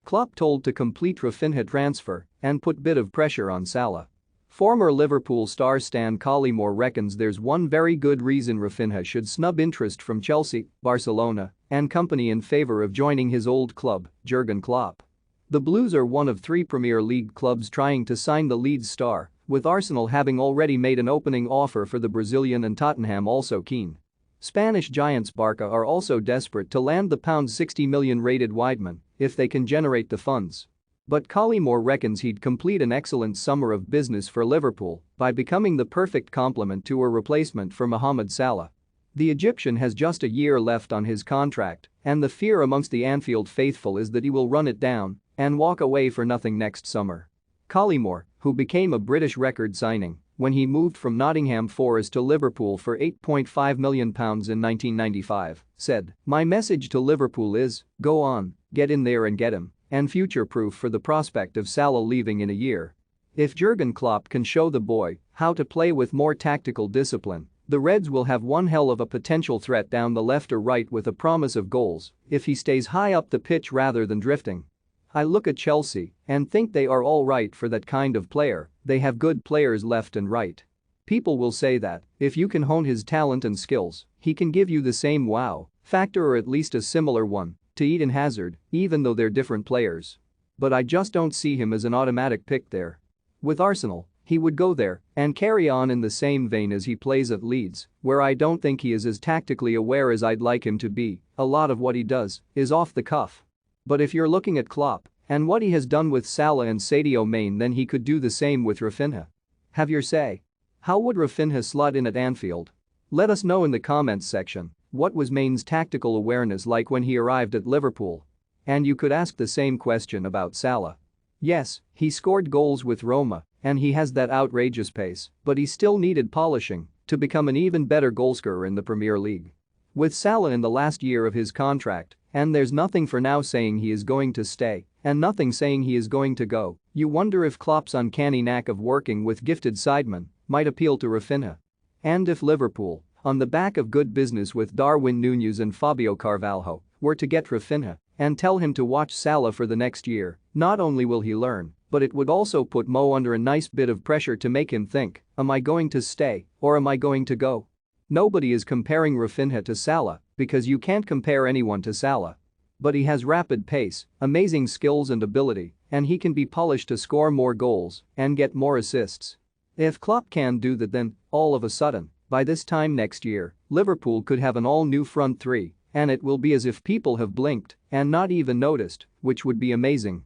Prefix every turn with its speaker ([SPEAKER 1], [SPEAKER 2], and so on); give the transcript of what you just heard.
[SPEAKER 1] Klopp told to complete Raphinha transfer and put bit of pressure on Salah. Former Liverpool star Stan Collymore reckons there's one very good reason Raphinha should snub interest from Chelsea, Barcelona, and company in favor of joining his old club, Jurgen Klopp. The Blues are one of 3 Premier League clubs trying to sign the Leeds star, with Arsenal having already made an opening offer for the Brazilian and Tottenham also keen. Spanish giants Barca are also desperate to land the £60 million rated Weidman if they can generate the funds. But Collymore reckons he'd complete an excellent summer of business for Liverpool by becoming the perfect complement to or replacement for Mohamed Salah. The Egyptian has just a year left on his contract, and the fear amongst the Anfield faithful is that he will run it down and walk away for nothing next summer. Collymore, who became a British record signing when he moved from Nottingham Forest to Liverpool for £8.5 million in 1995, said, "My message to Liverpool is, go on, get in there and get him, and future-proof for the prospect of Salah leaving in a year." If Jurgen Klopp can show the boy how to play with more tactical discipline, the Reds will have one hell of a potential threat down the left or right with a promise of goals if he stays high up the pitch rather than drifting. I look at Chelsea and think they are all right for that kind of player. They have good players left and right. People will say that if you can hone his talent and skills, he can give you the same wow factor or at least a similar one to Eden Hazard, even though they're different players. But I just don't see him as an automatic pick there. With Arsenal, he would go there and carry on in the same vein as he plays at Leeds, where I don't think he is as tactically aware as I'd like him to be. A lot of what he does is off the cuff. But if you're looking at Klopp and what he has done with Salah and Sadio Mane, then he could do the same with Raphinha. Have your say. How would Raphinha slot in at Anfield? Let us know in the comments section. What was Mane's tactical awareness like when he arrived at Liverpool? And you could ask the same question about Salah. Yes, he scored goals with Roma and he has that outrageous pace, but he still needed polishing to become an even better goalscorer in the Premier League. With Salah in the last year of his contract, and there's nothing for now saying he is going to stay and nothing saying he is going to go, you wonder if Klopp's uncanny knack of working with gifted sidemen might appeal to Raphinha. And if Liverpool, on the back of good business with Darwin Núñez and Fabio Carvalho, were to get Raphinha and tell him to watch Salah for the next year, not only will he learn, but it would also put Mo under a nice bit of pressure to make him think, am I going to stay or am I going to go? Nobody is comparing Raphinha to Salah because you can't compare anyone to Salah. But he has rapid pace, amazing skills and ability, and he can be polished to score more goals and get more assists. If Klopp can do that, then, all of a sudden, by this time next year, Liverpool could have an all-new front three, and it will be as if people have blinked and not even noticed, which would be amazing.